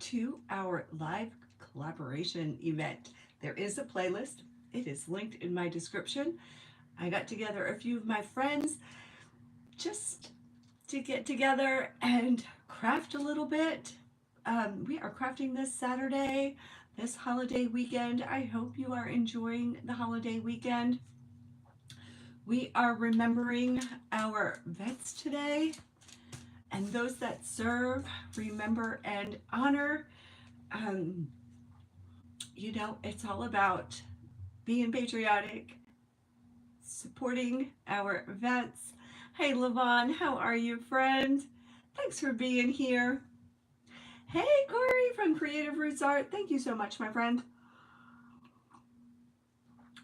to our live collaboration event. There is a playlist. It is linked in my description. I got together a few of my friends just to get together and craft a little bit. We are crafting this Saturday, this holiday weekend. I hope you are enjoying the holiday weekend. We are remembering our vets today and those that serve, remember and honor. Um, it's all about being patriotic, supporting our vets. Hey, Levon, how are you, friend? Thanks for being here. Hey, Corey from Creative Roots Art. Thank you so much, my friend.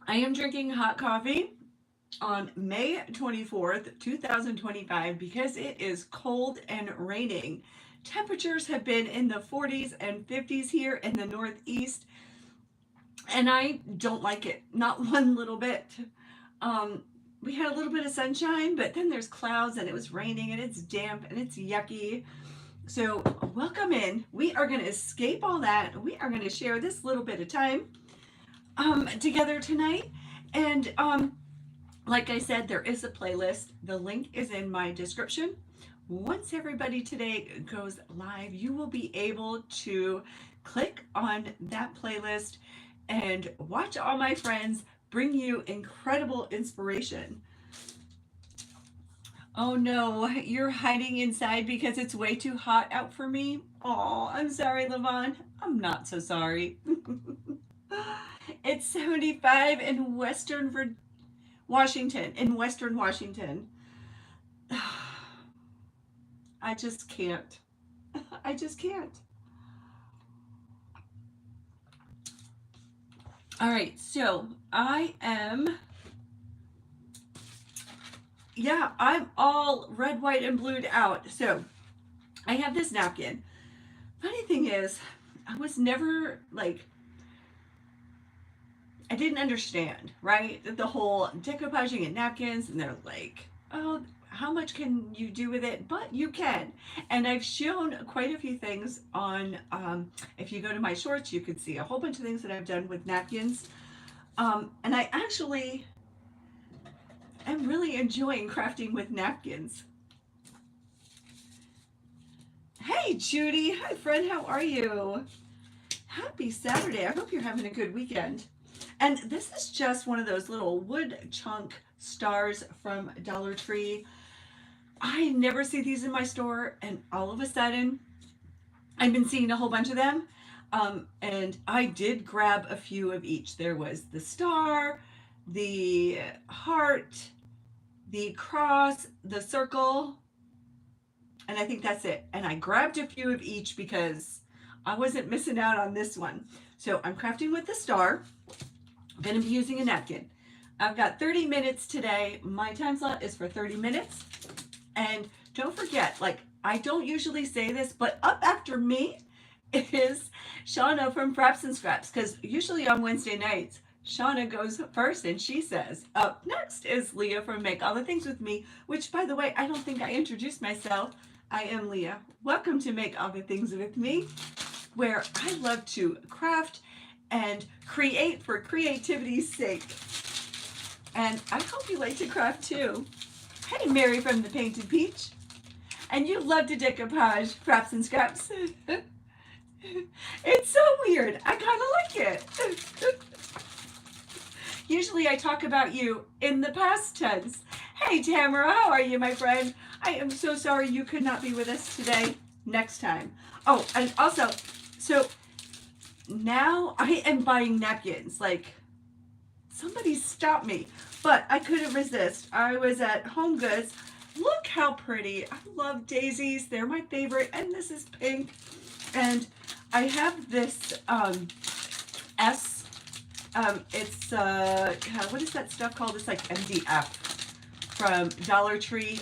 I am drinking hot coffee on May 24th, 2025 because it is cold and raining. Temperatures have been in the 40s and 50s here in the Northeast, and I don't like it, not one little bit. We had a little bit of sunshine, but then there's clouds and it was raining and it's damp and it's yucky. So welcome in. We are going to escape all that. We are going to share this little bit of time together tonight. And like I said, there is a playlist. The link is in my description. Once everybody today goes live, you will be able to click on that playlist and watch all my friends bring you incredible inspiration. Oh no, you're hiding inside because it's way too hot out for me? Oh, I'm sorry, Levon. I'm not so sorry. It's 75 in Washington, in Western Washington. I just can't. I just can't. All right, so I'm all red, white, and blued out. So I have this napkin. Funny thing is, I was never I didn't understand, right? The whole decoupaging and napkins, and they're like, oh, how much can you do with it? But you can. And I've shown quite a few things on, if you go to my shorts, you can see a whole bunch of things that I've done with napkins. And I actually am really enjoying crafting with napkins. Hey, Judy. Hi, friend. How are you? Happy Saturday. I hope you're having a good weekend. And this is just one of those little wood chunk stars from Dollar Tree. I never see these in my store, and all of a sudden, I've been seeing a whole bunch of them. And I did grab a few of each. There was the star, the heart, the cross, the circle, and I think that's it. And I grabbed a few of each because I wasn't missing out on this one. So I'm crafting with the star. I'm going to be using a napkin. I've got 30 minutes today. My time slot is for 30 minutes. And don't forget, I don't usually say this, but up after me is Shauna from Fraps and Scraps, because usually on Wednesday nights, Shauna goes first and she says, up next is Leah from Make All the Things With Me, which, by the way, I don't think I introduced myself. I am Leah. Welcome to Make All the Things With Me, where I love to craft and create for creativity's sake. And I hope you like to craft too. Hey, Mary from the Painted Peach. And you love to decoupage Fraps and Scraps. It's so weird. I kind of like it. Usually I talk about you in the past tense. Hey, Tamara, how are you, my friend? I am so sorry you could not be with us today. Next time. Oh, and also, so now I am buying napkins. Somebody stopped me, but I couldn't resist. I was at Home Goods. Look how pretty. I love daisies. They're my favorite. And this is pink. And I have this S. It's, what is that stuff called? It's like MDF from Dollar Tree.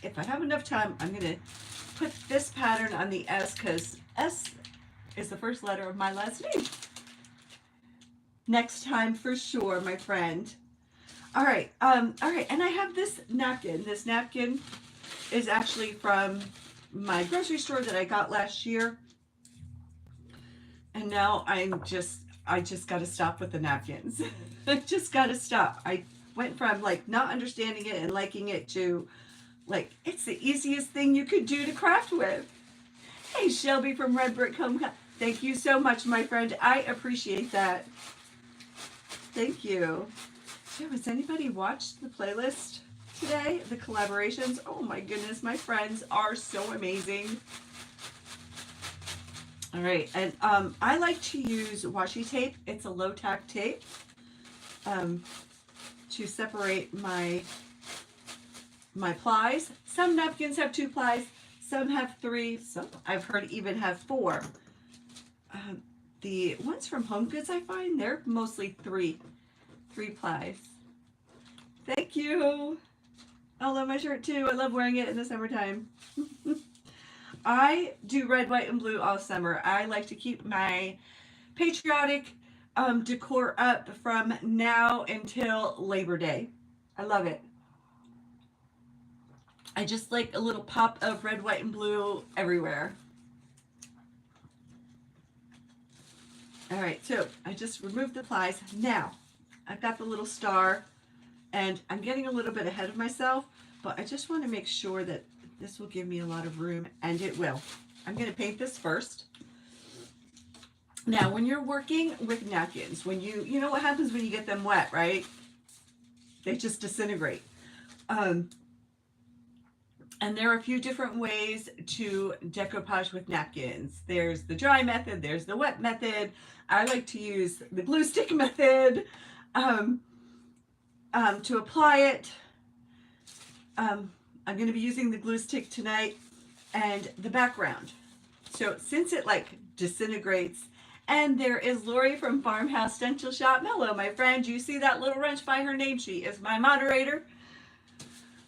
If I have enough time, I'm going to put this pattern on the S, because S is the first letter of my last name. Next time for sure, my friend. All right, and I have this napkin. This napkin is actually from my grocery store that I got last year. And now I just got to stop with the napkins. I just got to stop. I went from like not understanding it and liking it to like it's the easiest thing you could do to craft with. Hey, Shelby from Red Brick Home. Thank you so much, my friend. I appreciate that. Thank you. So, has anybody watched the playlist today? The collaborations? Oh my goodness, my friends are so amazing. All right, and I like to use washi tape. It's a low tack tape to separate my plies. Some napkins have 2 plies, some have 3, some I've heard even have 4. The ones from Home Goods I find they're mostly 3 plies. Thank you. I love my shirt too. I love wearing it in the summertime. I do red, white, and blue all summer. I like to keep my patriotic decor up from now until Labor Day. I love it. I just like a little pop of red, white, and blue everywhere. All right, so I just removed the plies. Now, I've got the little star, and I'm getting a little bit ahead of myself, but I just want to make sure that this will give me a lot of room, and it will. I'm going to paint this first. Now, when you're working with napkins, when you know what happens when you get them wet, right? They just disintegrate. And there are a few different ways to decoupage with napkins. There's the dry method, there's the wet method. I like to use the glue stick method to apply it. I'm going to be using the glue stick tonight and the background. So since it like disintegrates, and there is Lori from Farmhouse Stencil Shop. Hello, my friend. You see that little wrench by her name? She is my moderator.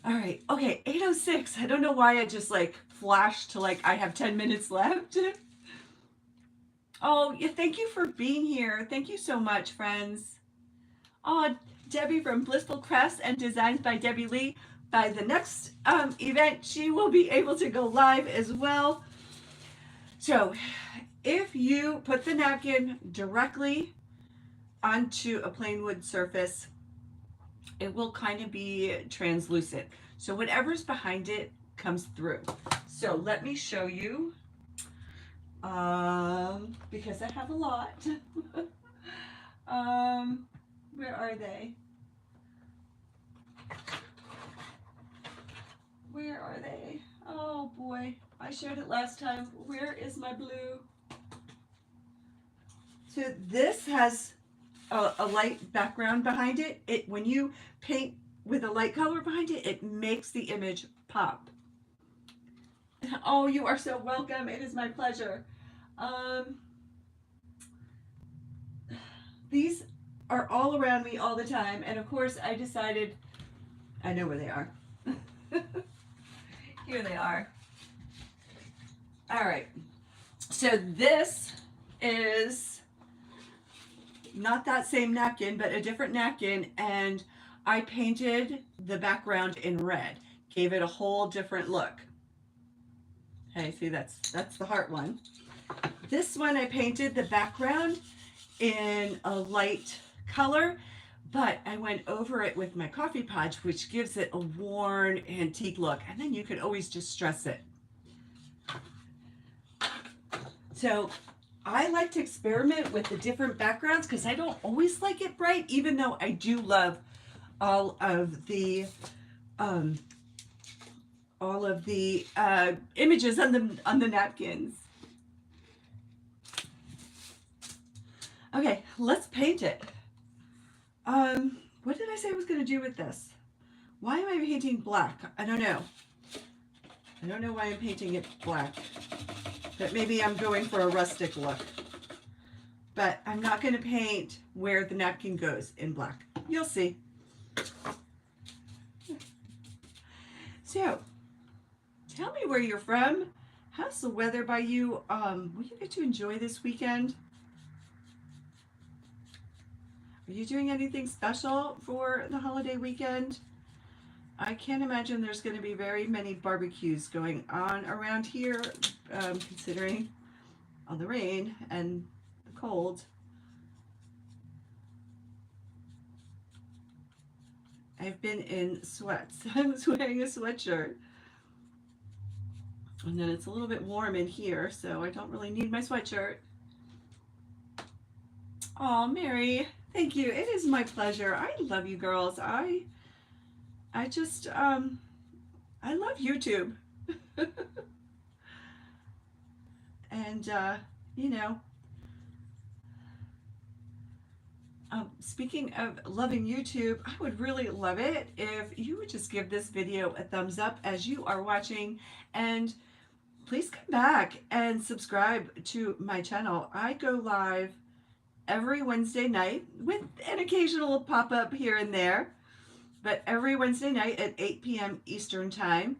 All right. Okay. 8:06. I don't know why I just like flashed to like I have 10 minutes left. Oh, yeah. Thank you for being here. Thank you so much, friends. Oh, Debbie from Blissful Crafts and Designs by Debbie Lee. By the next event, she will be able to go live as well. So if you put the napkin directly onto a plain wood surface, it will kind of be translucent. So whatever's behind it comes through. So let me show you, because I have a lot. Where are they? Where are they? Oh boy, I showed it last time. Where is my blue? So this has a light background behind it. When you paint with a light color behind it, it makes the image pop. Oh, you are so welcome. It is my pleasure. These are all around me all the time, and of course I decided, I know where they are. Here they are. All right. So this is not that same napkin, but a different napkin, and I painted the background in red. Gave it a whole different look. Okay, see that's the heart one. This one I painted the background in a light color, but I went over it with my coffee podge, which gives it a worn antique look, and then you could always just stress it. So I like to experiment with the different backgrounds because I don't always like it bright, even though I do love all of the images on the napkins. Okay, let's paint it. What did I say I was going to do with this? Why am I painting black? I don't know. I don't know why I'm painting it black. But maybe I'm going for a rustic look. But I'm not going to paint where the napkin goes in black. You'll see. So, tell me where you're from. How's the weather by you? Will you get to enjoy this weekend? Are you doing anything special for the holiday weekend? I can't imagine there's going to be very many barbecues going on around here, considering all the rain and cold. I've been in sweats. I was wearing a sweatshirt. And then it's a little bit warm in here, so I don't really need my sweatshirt. Oh, Mary, thank you. It is my pleasure. I love you girls. I just I love YouTube. And you know, speaking of loving YouTube, I would really love it if you would just give this video a thumbs up as you are watching, and please come back and subscribe to my channel. I go live every Wednesday night with an occasional pop-up here and there, but every Wednesday night at 8 p.m. Eastern Time.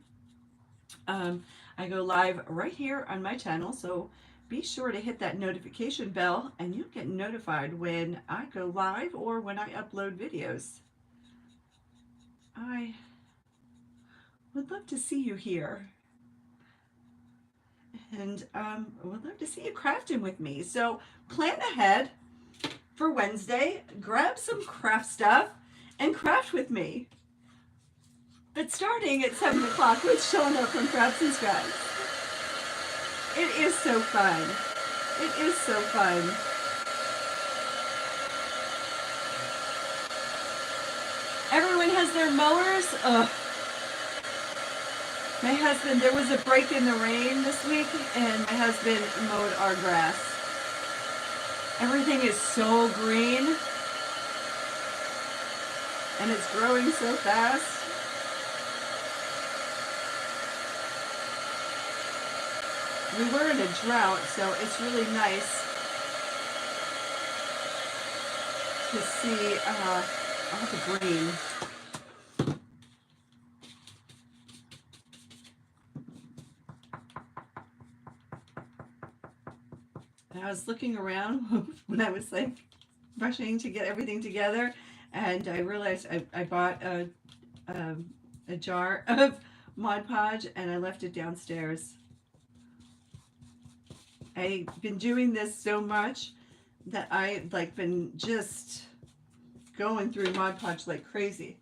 I go live right here on my channel, so be sure to hit that notification bell and you'll get notified when I go live or when I upload videos. I would love to see you here, and would love to see you crafting with me. So plan ahead for Wednesday, grab some craft stuff, and craft with me. But starting at 7 o'clock with Shauna from Crafts and Scraps. It is so fun. It is so fun. Everyone has their mowers. Ugh. My husband, there was a break in the rain this week, and my husband mowed our grass. Everything is so green, and it's growing so fast. We were in a drought, so it's really nice to see all the green. And I was looking around when I was like rushing to get everything together, and I realized I bought a jar of Mod Podge and I left it downstairs. I've been doing this so much that I've like been just going through Mod Podge like crazy.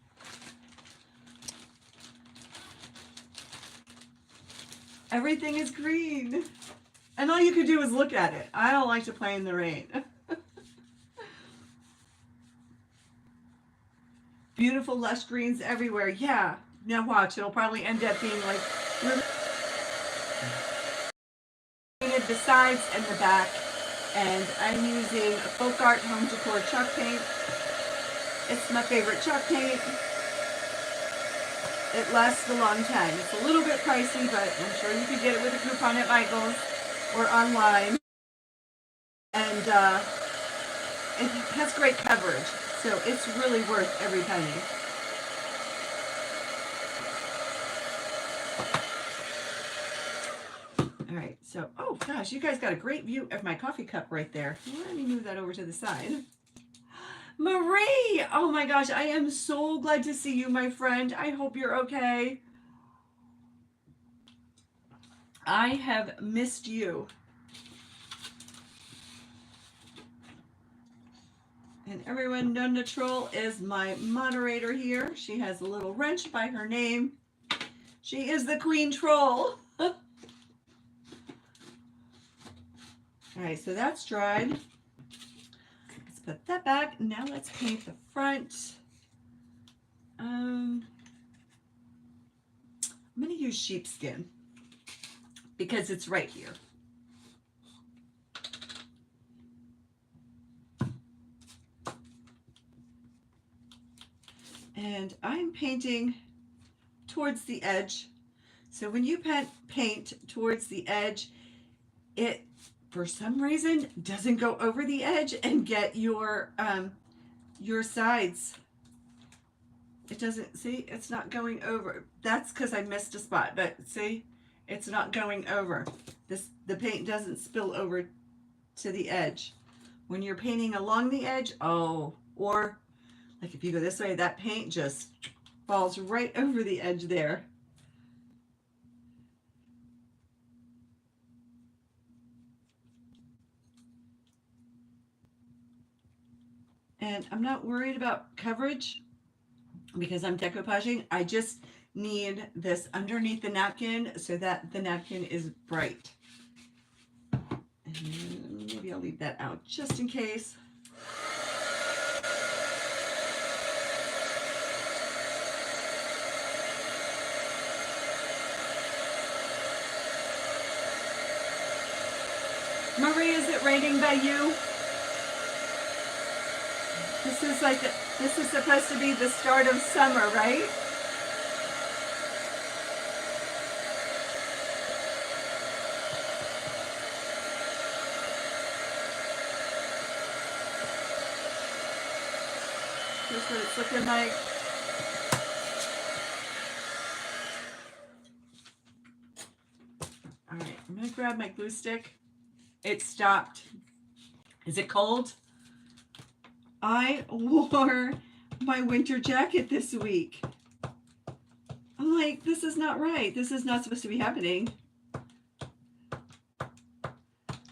Everything is green, and all you can do is look at it. I don't like to play in the rain. Beautiful lush greens everywhere. Yeah, now watch, it'll probably end up being like the sides and the back, and I'm using Folk Art Home Decor chalk paint. It's my favorite chalk paint. It lasts a long time. It's a little bit pricey, but I'm sure you can get it with a coupon at Michael's or online. And it has great coverage, so it's really worth every penny. All right, so, oh gosh, you guys got a great view of my coffee cup right there. Let me move that over to the side. Marie! Oh my gosh, I am so glad to see you, my friend. I hope you're okay. I have missed you. And everyone, Nonna Troll is my moderator here. She has a little wrench by her name. She is the Queen Troll. All right, so that's dried. Let's put that back. Now let's paint the front. I'm going to use sheepskin because it's right here. And I'm painting towards the edge. So when you paint towards the edge, it for some reason doesn't go over the edge and get your sides. It doesn't, see, it's not going over. That's because I missed a spot, but see, it's not going over. The paint doesn't spill over to the edge. When you're painting along the edge, oh, or like if you go this way, that paint just falls right over the edge there. And I'm not worried about coverage because I'm decoupaging. I just need this underneath the napkin so that the napkin is bright. And maybe I'll leave that out just in case. Marie, is it raining by you? This is supposed to be the start of summer, right? Here's what it's looking like. All right, I'm gonna grab my glue stick. It stopped. Is it cold? I wore my winter jacket this week. I'm like, this is not right. This is not supposed to be happening. All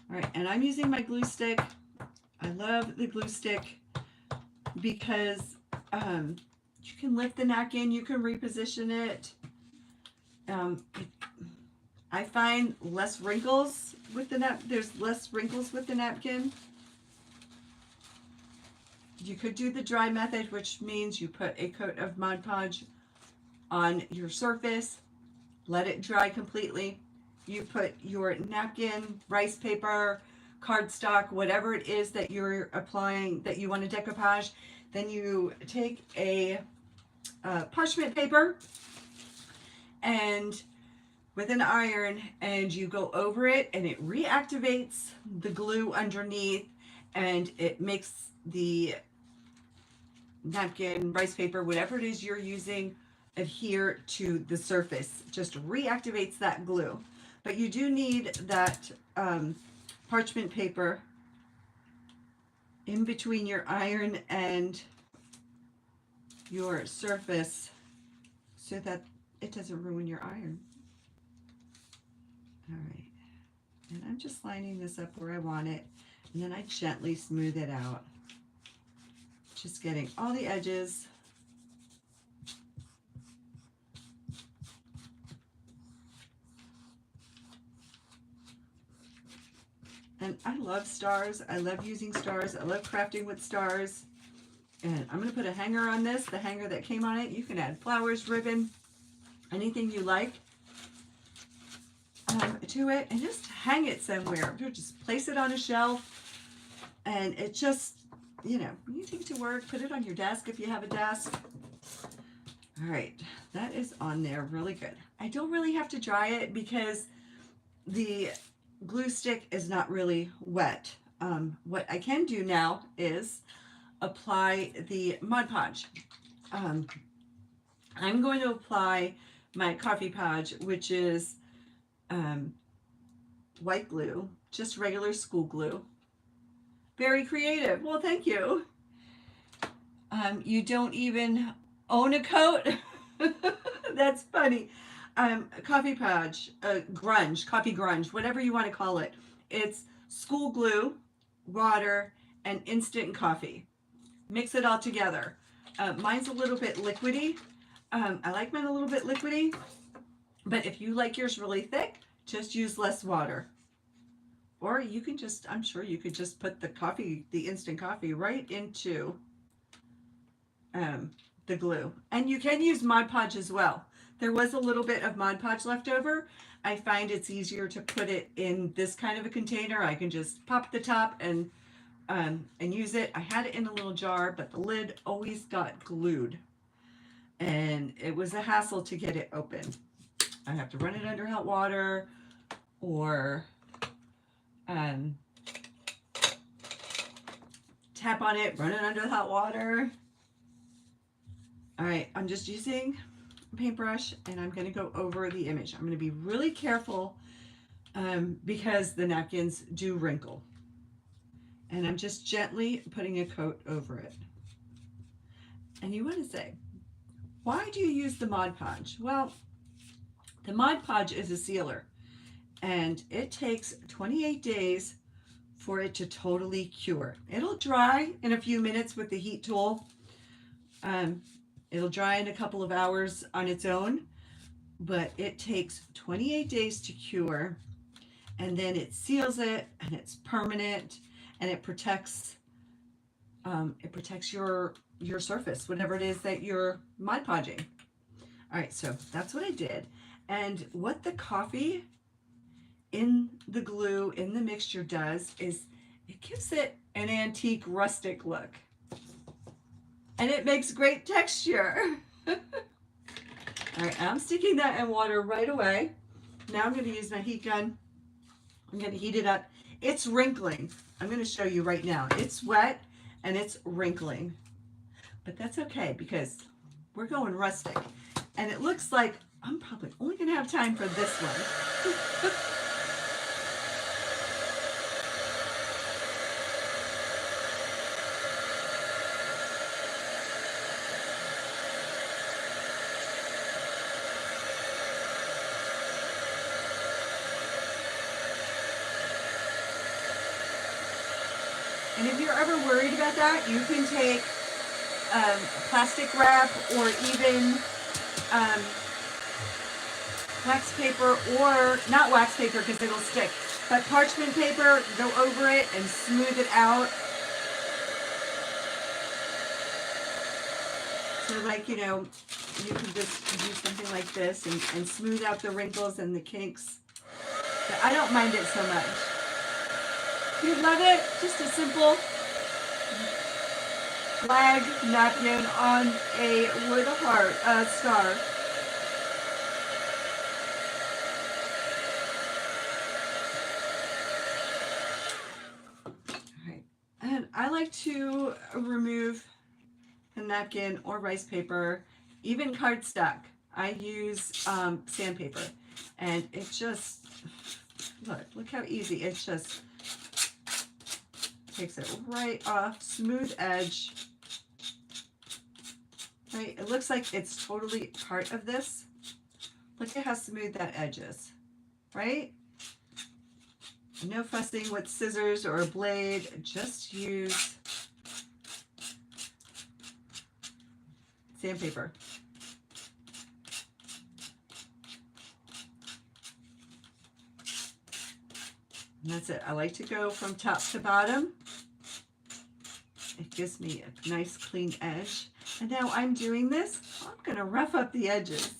right, and I'm using my glue stick. I love the glue stick because you can lift the napkin, you can reposition it. I find less wrinkles with the there's less wrinkles with the napkin. You could do the dry method, which means you put a coat of Mod Podge on your surface, let it dry completely. You put your napkin, rice paper, cardstock, whatever it is that you're applying that you want to decoupage. Then you take a parchment paper and with an iron, and you go over it, and it reactivates the glue underneath, and it makes the napkin, rice paper, whatever it is you're using, adhere to the surface. Just reactivates that glue. But you do need that parchment paper in between your iron and your surface so that it doesn't ruin your iron. All right, and I'm just lining this up where I want it, and then I gently smooth it out. Just getting all the edges. And I love stars. I love using stars. I love crafting with stars. And I'm going to put a hanger on this, the hanger that came on it. You can add flowers, ribbon, anything you like to it, and just hang it somewhere. Just place it on a shelf, and it just, you know, you take it to work, put it on your desk if you have a desk. All right, that is on there really good. I don't really have to dry it because the glue stick is not really wet. What I can do now is apply the Mod Podge. I'm going to apply my Coffee Podge, which is white glue, just regular school glue. Very creative. Well, thank you. You don't even own a coat? That's funny. Coffee Podge, grunge, coffee grunge, whatever you want to call it. It's school glue, water, and instant coffee. Mix it all together. Mine's a little bit liquidy. I like mine a little bit liquidy, but if you like yours really thick, just use less water. Or you can just, I'm sure you could just put the coffee, the instant coffee right into the glue. And you can use Mod Podge as well. There was a little bit of Mod Podge left over. I find it's easier to put it in this kind of a container. I can just pop the top and use it. I had it in a little jar, but the lid always got glued. And it was a hassle to get it open. I have to run it under hot water or tap on it, run it under the hot water. All right, I'm just using a paintbrush and I'm going to go over the image. I'm going to be really careful because the napkins do wrinkle. And I'm just gently putting a coat over it. And you want to say, why do you use the Mod Podge? Well, the Mod Podge is a sealer, and it takes 28 days for it to totally cure. It'll dry in a few minutes with the heat tool. It'll dry in a couple of hours on its own, but it takes 28 days to cure, and then it seals it, and it's permanent, and it protects your surface, whatever it is that you're Mod Podging. All right, so that's what I did. And what the coffee in the glue, in the mixture does is it gives it an antique rustic look. And it makes great texture. All right, I'm sticking that in water right away. Now I'm going to use my heat gun. I'm going to heat it up. It's wrinkling. I'm going to show you right now. It's wet and it's wrinkling. But that's okay because we're going rustic. And it looks like I'm probably only going to have time for this one. And if you're ever worried about that, you can take plastic wrap or even wax paper, or not wax paper because it'll stick, but parchment paper, go over it and smooth it out. So like, you know, you can just do something like this and smooth out the wrinkles and the kinks. But I don't mind it so much. You love it? Just a simple flag napkin on a wood heart star. All right, and I like to remove the napkin or rice paper, even cardstock. I use sandpaper, and it just look how easy. It just takes it right off, smooth edge. Right, it looks like it's totally part of this. Look at how smooth that edge is, right? No fussing with scissors or a blade, just use sandpaper. And that's it. I like to go from top to bottom. It gives me a nice clean edge. And now I'm doing this, I'm going to rough up the edges.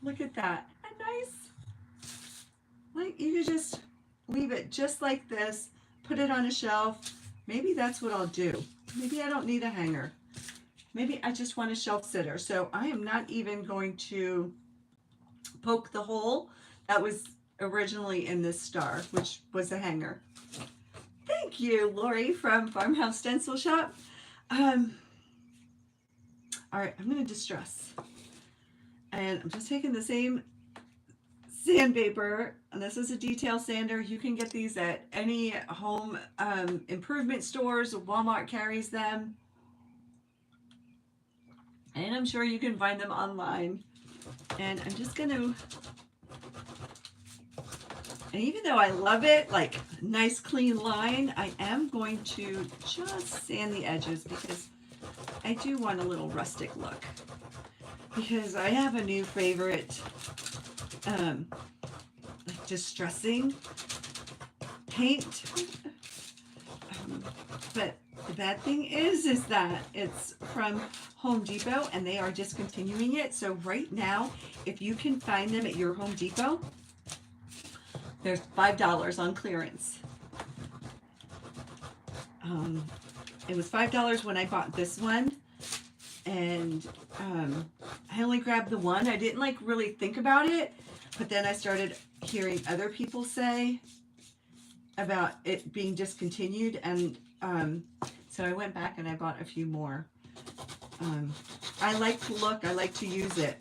Look at that. And nice. Like, you could just leave it just like this, put it on a shelf. Maybe that's what I'll do. Maybe I don't need a hanger. Maybe I just want a shelf sitter. So I am not even going to poke the hole that was originally in this star, which was a hanger. Thank you, Lori from Farmhouse Stencil Shop. All right, I'm going to distress. And I'm just taking the same sandpaper, and this is a detail sander. You can get these at any home improvement stores. Walmart carries them. And I'm sure you can find them online. And I'm just going to, and even though I love it, like nice clean line, I am going to just sand the edges because I do want a little rustic look. Because I have a new favorite, like distressing paint. But the bad thing is that it's from Home Depot and they are discontinuing it. So right now, if you can find them at your Home Depot, there's $5 on clearance. It was $5 when I bought this one, and I only grabbed the one. I didn't like really think about it, but then I started hearing other people say about it being discontinued, and so I went back and I bought a few more. I like to look, I like to use it.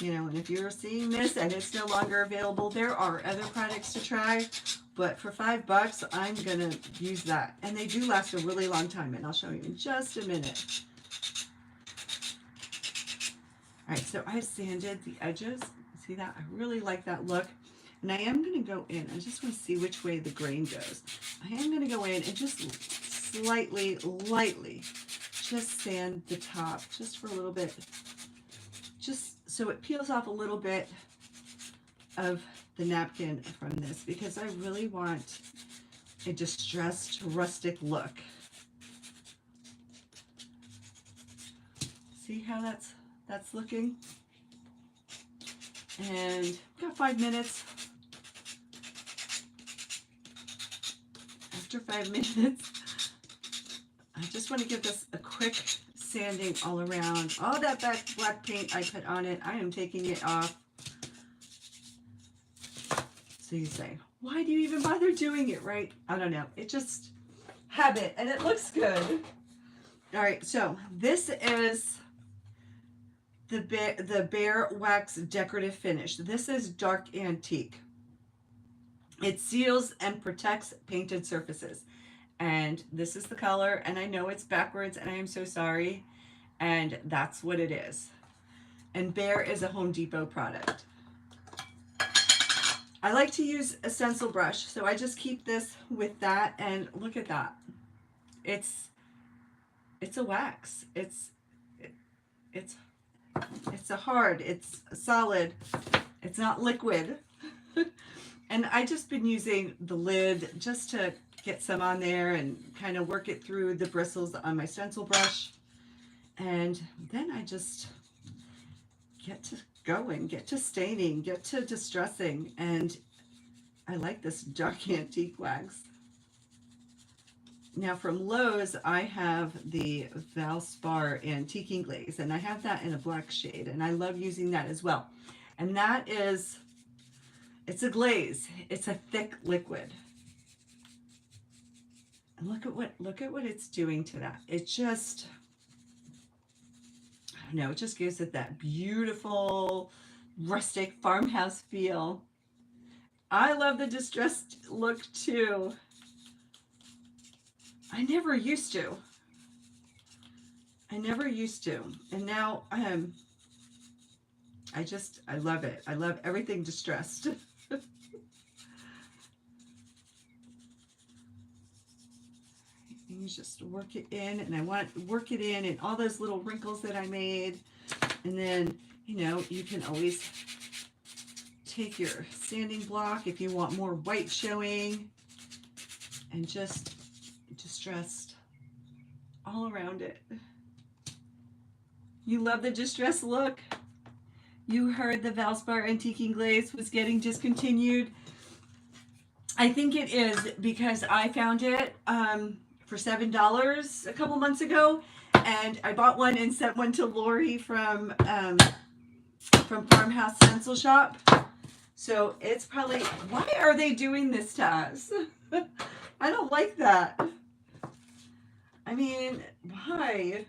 You know, and if you're seeing this and it's no longer available, there are other products to try, but for $5, I'm gonna use that. And they do last a really long time, and I'll show you in just a minute. All right, so I sanded the edges. See that? I really like that look. And I am going to go in. I just want to see which way the grain goes. I am going to go in and just slightly, lightly, just sand the top just for a little bit. Just so it peels off a little bit of the napkin from this, because I really want a distressed rustic look. See how that's looking? And got 5 minutes. After 5 minutes, I just want to give this a quick sanding all around. All that black paint I put on it, I am taking it off. So you say, why do you even bother doing it, right? I don't know. It just habit, and it looks good. All right, so this is the Bear Wax Decorative Finish. This is dark antique. It seals and protects painted surfaces. And this is the color, and I know it's backwards, and I am so sorry. And that's what it is. And Bear is a Home Depot product. I like to use a stencil brush, so I just keep this with that, and look at that. It's a wax. It's a hard, it's a solid, it's not liquid. And I just been using the lid just to get some on there and kind of work it through the bristles on my stencil brush. And then I just get to going, get to staining, get to distressing. And I like this dark antique wax. Now from Lowe's, I have the Valspar Antiquing Glaze, and I have that in a black shade, and I love using that as well. And that is, it's a glaze. It's a thick liquid. And look at what it's doing to that. It just, I don't know, it just gives it that beautiful rustic farmhouse feel. I love the distressed look too. I never used to. And now I love it. I love everything distressed. You just work it in, and I want to work it in and all those little wrinkles that I made. And then, you know, you can always take your sanding block if you want more white showing, and just distressed all around it. You love the distressed look. You heard the Valspar Antiquing Glaze was getting discontinued. I think it is because I found it for $7 a couple months ago, and I bought one and sent one to Lori from Farmhouse Stencil Shop. So it's probably, why are they doing this to us? I don't like that. I mean, why?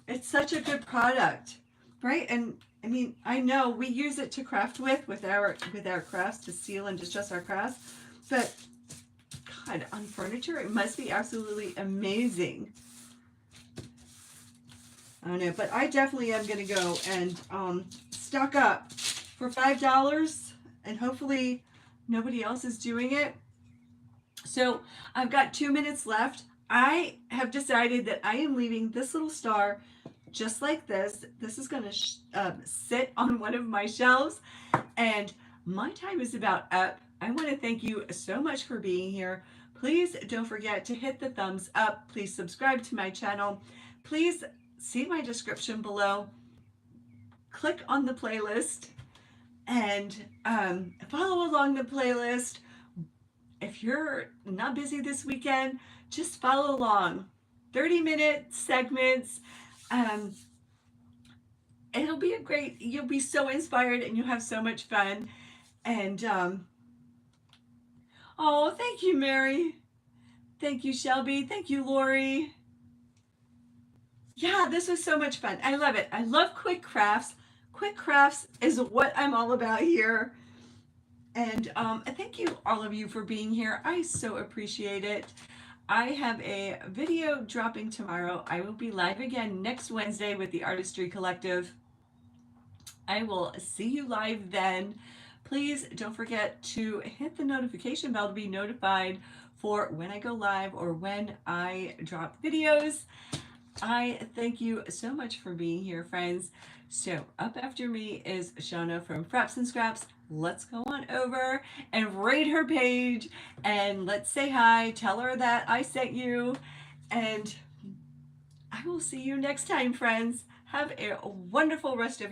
It's such a good product, right? And I mean, I know we use it to craft with our crafts, to seal and distress our crafts, but God, on furniture, it must be absolutely amazing. I don't know, but I definitely am going to go and stock up for $5, and hopefully nobody else is doing it. So I've got 2 minutes left. I have decided that I am leaving this little star just like this. This is going to sit on one of my shelves, and my time is about up. I want to thank you so much for being here. Please don't forget to hit the thumbs up. Please subscribe to my channel. Please see my description below. Click on the playlist and follow along the playlist. If you're not busy this weekend, just follow along. 30-minute segments. It'll be you'll be so inspired, and you'll have so much fun. And oh, thank you, Mary. Thank you, Shelby. Thank you, Lori. Yeah, this was so much fun. I love it. I love quick crafts. Quick crafts is what I'm all about here. And thank you, all of you, for being here. I so appreciate it. I have a video dropping tomorrow. I will be live again next Wednesday with the Artistry Collective. I will see you live then. Please don't forget to hit the notification bell to be notified for when I go live or when I drop videos. I thank you so much for being here, friends. So up after me is Shauna from Fraps and Scraps. Let's go on over and raid her page and let's say hi. Tell her that I sent you, and I will see you next time, friends. Have a wonderful rest of your